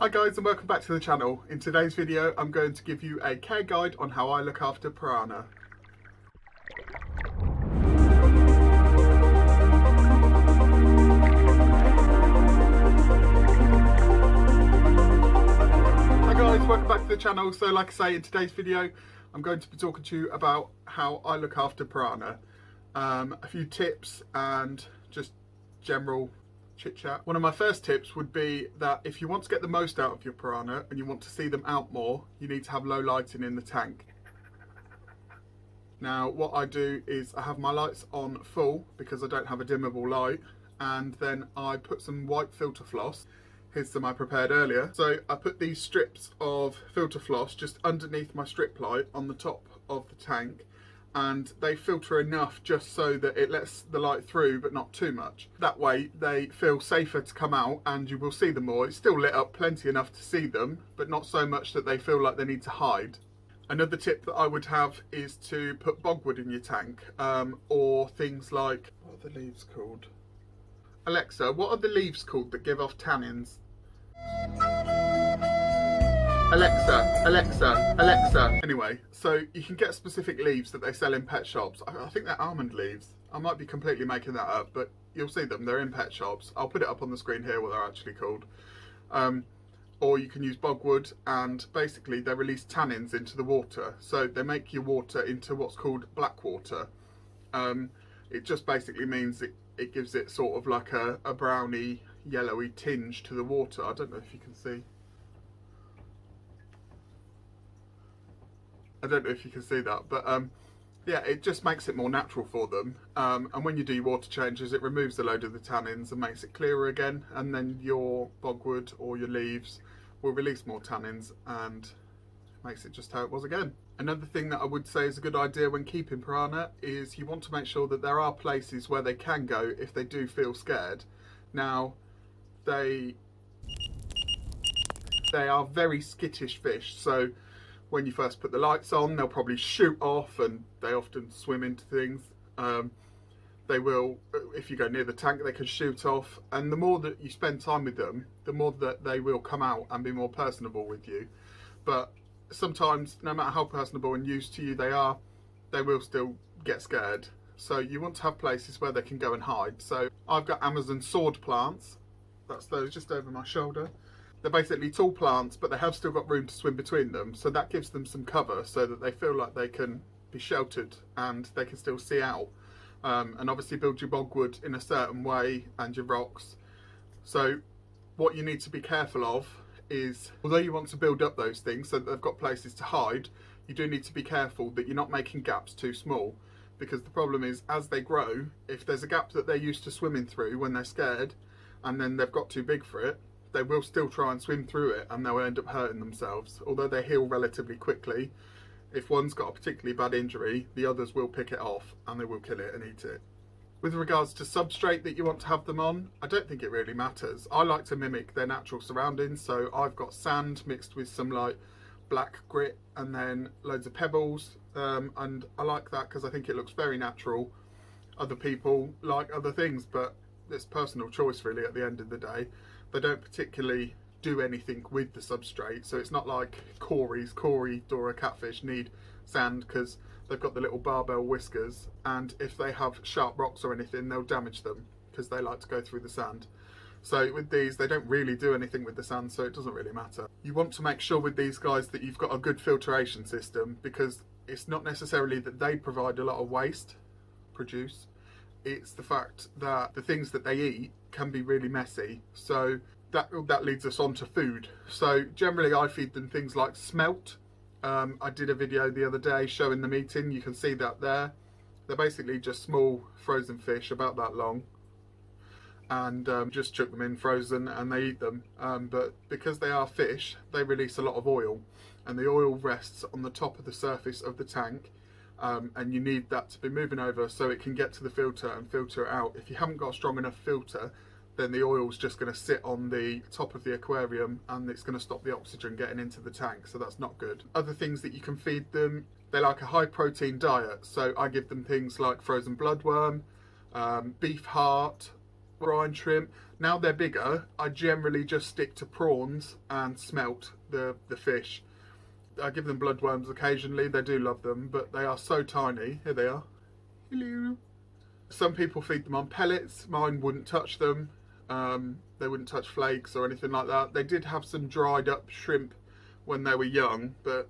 Hi guys, and welcome back to the channel. In today's video I'm going to give you a care guide on how I look after piranha. Hi guys, welcome back to the channel. So like I say, in today's video I'm going to be talking to you about how I look after piranha. A few tips and just general chit chat. One of my first tips would be that if you want to get the most out of your piranha and you want to see them out more, you need to have low lighting in the tank. Now what I do is I have my lights on full because I don't have a dimmable light, and then I put some white filter floss. Here's some I prepared earlier. So I put these strips of filter floss just underneath my strip light on the top of the tank, and they filter enough just so that it lets the light through but not too much. That way they feel safer to come out and you will see them more. It's still lit up plenty enough to see them, but not so much that they feel like they need to hide. Another tip that I would have is to put bogwood in your tank, or things like, what are the leaves called? Alexa, what are the leaves called that give off tannins? Alexa, Alexa, Alexa. Anyway, so you can get specific leaves that they sell in pet shops. I think they're almond leaves. I might be completely making that up, but you'll see them. They're in pet shops. I'll put it up on the screen here what they're actually called. Or you can use bogwood, and basically they release tannins into the water. So they make your water into what's called black water. It just basically means it gives it sort of like a browny, yellowy tinge to the water. I don't know if you can see. I don't know if you can see that, but yeah, it just makes it more natural for them. And when you do your water changes, it removes a load of the tannins and makes it clearer again, and then your bogwood or your leaves will release more tannins and makes it just how it was again. Another thing that I would say is a good idea when keeping piranha is you want to make sure that there are places where they can go if they do feel scared. Now, they are very skittish fish, so when you first put the lights on, they'll probably shoot off, and they often swim into things. They will, if you go near the tank, they can shoot off, and the more that you spend time with them, the more that they will come out and be more personable with you. But sometimes, no matter how personable and used to you they are, they will still get scared. So you want to have places where they can go and hide. So I've got Amazon sword plants. That's those just over my shoulder. They're basically tall plants, but they have still got room to swim between them, so that gives them some cover so that they feel like they can be sheltered and they can still see out. And obviously build your bogwood in a certain way and your rocks. So what you need to be careful of is, although you want to build up those things so that they've got places to hide, you do need to be careful that you're not making gaps too small, because the problem is, as they grow, if there's a gap that they're used to swimming through when they're scared and then they've got too big for it, they will still try and swim through it and they'll end up hurting themselves. Although they heal relatively quickly, if one's got a particularly bad injury, the others will pick it off and they will kill it and eat it. With regards to substrate that you want to have them on, I don't think it really matters. I like to mimic their natural surroundings, so I've got sand mixed with some like black grit and then loads of pebbles, and I like that because I think it looks very natural. Other people like other things, but it's personal choice really at the end of the day. They don't particularly do anything with the substrate, so it's not like Cory or a catfish need sand because they've got the little barbell whiskers, and if they have sharp rocks or anything they'll damage them because they like to go through the sand. So with these, they don't really do anything with the sand, so it doesn't really matter. You want to make sure with these guys that you've got a good filtration system, because it's not necessarily that they provide a lot of waste produce. It's the fact that the things that they eat can be really messy. So that leads us on to food. So generally I feed them things like smelt. I did a video the other day showing them eating. You can see that there. They're basically just small frozen fish about that long, and just chuck them in frozen and they eat them. But because they are fish, they release a lot of oil, and the oil rests on the top of the surface of the tank. And you need that to be moving over so it can get to the filter and filter it out. If you haven't got a strong enough filter, then the oil's just going to sit on the top of the aquarium and it's going to stop the oxygen getting into the tank, so that's not good. Other things that you can feed them, they like a high protein diet, so I give them things like frozen bloodworm, beef heart, brine shrimp. Now they're bigger, I generally just stick to prawns and smelt the fish. I give them bloodworms occasionally, they do love them, but they are so tiny. Here they are. Hello. Some people feed them on pellets, mine wouldn't touch them. They wouldn't touch flakes or anything like that. They did have some dried up shrimp when they were young, but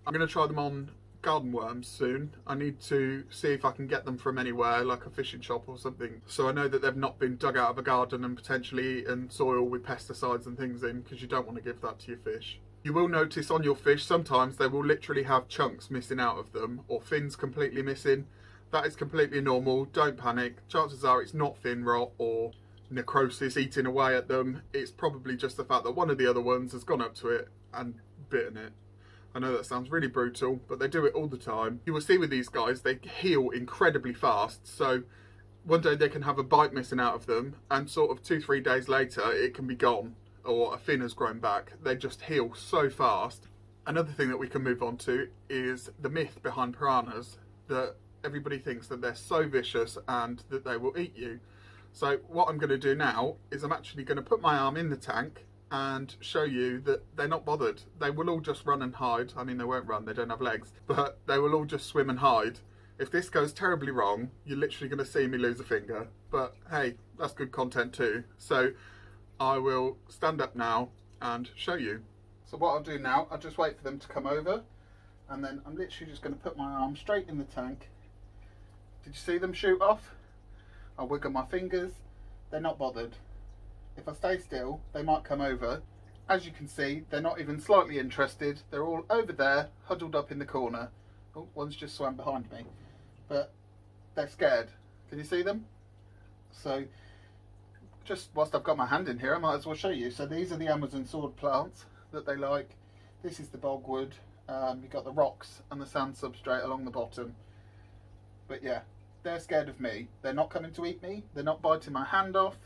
I'm going to try them on garden worms soon. I need to see if I can get them from anywhere, like a fishing shop or something, so I know that they've not been dug out of a garden and potentially eaten soil with pesticides and things in, because you don't want to give that to your fish. You will notice on your fish sometimes they will literally have chunks missing out of them or fins completely missing. That is completely normal, don't panic. Chances are it's not fin rot or necrosis eating away at them. It's probably just the fact that one of the other ones has gone up to it and bitten it. I know that sounds really brutal, but they do it all the time. You will see with these guys, they heal incredibly fast. So one day they can have a bite missing out of them and sort of 2-3 days later it can be gone or a fin has grown back. They just heal so fast. Another thing that we can move on to is the myth behind piranhas, that everybody thinks that they're so vicious and that they will eat you. So what I'm going to do now is I'm actually going to put my arm in the tank and show you that they're not bothered. They will all just run and hide. I mean, they won't run, they don't have legs, but they will all just swim and hide. If this goes terribly wrong, you're literally going to see me lose a finger, but hey, that's good content too. So I will stand up now and show you. So what I'll do now, I'll just wait for them to come over, and then I'm literally just going to put my arm straight in the tank. Did you see them shoot off? I'll wiggle my fingers. They're not bothered. If I stay still, they might come over. As you can see, they're not even slightly interested. They're all over there, huddled up in the corner. Oh, one's just swam behind me. But they're scared. Can you see them? So, just whilst I've got my hand in here, I might as well show you. So these are the Amazon sword plants that they like. This is the bogwood. You've got the rocks and the sand substrate along the bottom. But yeah, they're scared of me. They're not coming to eat me. They're not biting my hand off.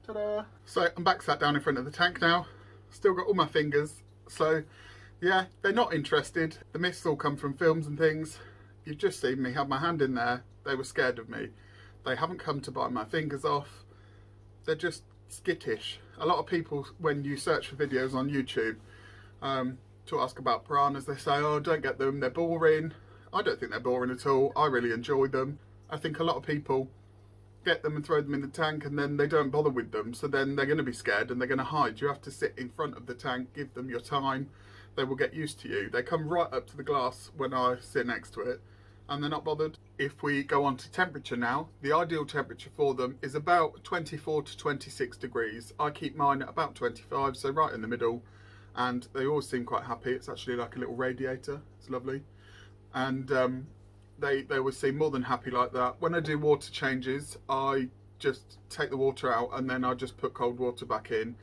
Ta-da! So I'm back sat down in front of the tank now. Still got all my fingers. So yeah, they're not interested. The myths all come from films and things. You've just seen me have my hand in there. They were scared of me. They haven't come to bite my fingers off. They're just skittish. A lot of people, when you search for videos on YouTube to ask about piranhas, they say, oh, don't get them, they're boring. I don't think they're boring at all. I really enjoy them. I think a lot of people get them and throw them in the tank and then they don't bother with them. So then they're going to be scared and they're going to hide. You have to sit in front of the tank, give them your time. They will get used to you. They come right up to the glass when I sit next to it and they're not bothered. If we go on to temperature now, the ideal temperature for them is about 24 to 26 degrees. I keep mine at about 25, so right in the middle. And they always seem quite happy. It's actually like a little radiator. It's lovely. And they always seem more than happy like that. When I do water changes, I just take the water out and then I just put cold water back in.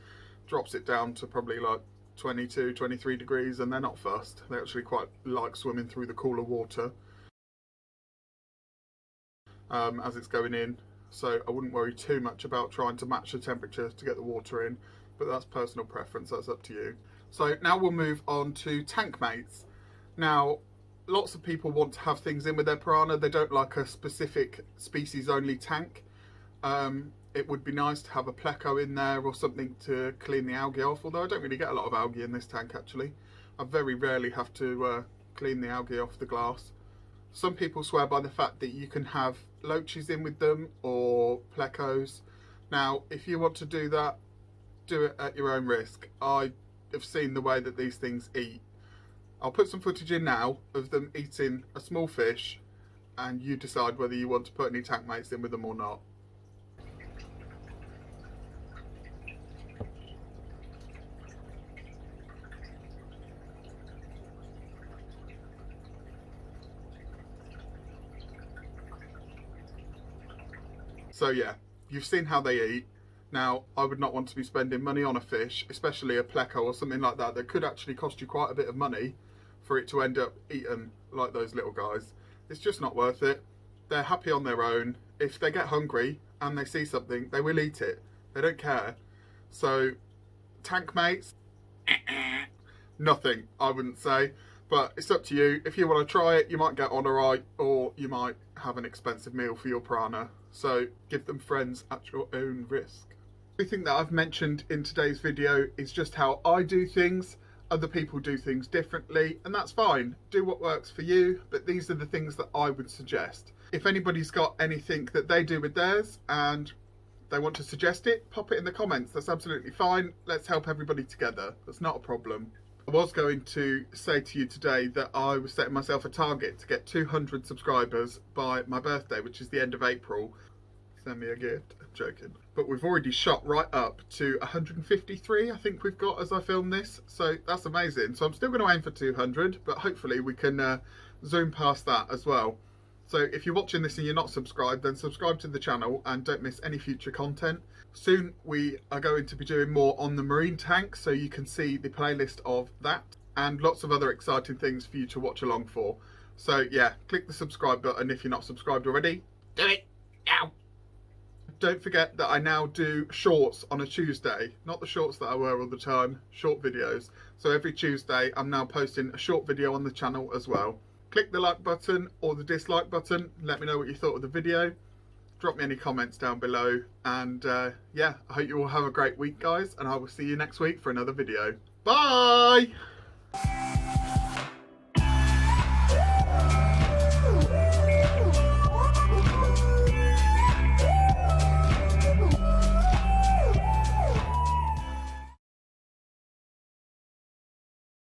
Drops it down to probably like 22, 23 degrees and they're not fussed. They actually quite like swimming through the cooler water as it's going in. So I wouldn't worry too much about trying to match the temperature to get the water in, but that's personal preference, that's up to you. So now we'll move on to tank mates. Now, lots of people want to have things in with their piranha. They don't like a specific species only tank. It would be nice to have a pleco in there or something to clean the algae off, although I don't really get a lot of algae in this tank actually. I very rarely have to clean the algae off the glass. Some people swear by the fact that you can have loaches in with them or plecos. Now, if you want to do that, do it at your own risk. I have seen the way that these things eat. I'll put some footage in now of them eating a small fish and you decide whether you want to put any tank mates in with them or not. So yeah, you've seen how they eat. Now, I would not want to be spending money on a fish, especially a pleco or something like that, that could actually cost you quite a bit of money for it to end up eaten like those little guys. It's just not worth it. They're happy on their own. If they get hungry and they see something, they will eat it. They don't care. So, tank mates, nothing, I wouldn't say. But it's up to you. If you want to try it, you might get on alright, or you might have an expensive meal for your piranha. So give them friends at your own risk. Everything that I've mentioned in today's video is just how I do things. Other people do things differently, and that's fine. Do what works for you, but these are the things that I would suggest. If anybody's got anything that they do with theirs and they want to suggest it, pop it in the comments. That's absolutely fine. Let's help everybody together. That's not a problem. I was going to say to you today that I was setting myself a target to get 200 subscribers by my birthday, which is the end of April. Send me a gift. I'm joking. But we've already shot right up to 153, I think we've got as I film this. So that's amazing. So I'm still going to aim for 200, but hopefully we can zoom past that as well. So if you're watching this and you're not subscribed, then subscribe to the channel and don't miss any future content. Soon we are going to be doing more on the marine tank, so you can see the playlist of that and lots of other exciting things for you to watch along for. So yeah, click the subscribe button if you're not subscribed already. Do it now. Don't forget that I now do shorts on a Tuesday, not the shorts that I wear all the time, short videos. So every Tuesday I'm now posting a short video on the channel as well. Click the like button or the dislike button. Let me know what you thought of the video. Drop me any comments down below. And yeah, I hope you all have a great week, guys. And I will see you next week for another video. Bye!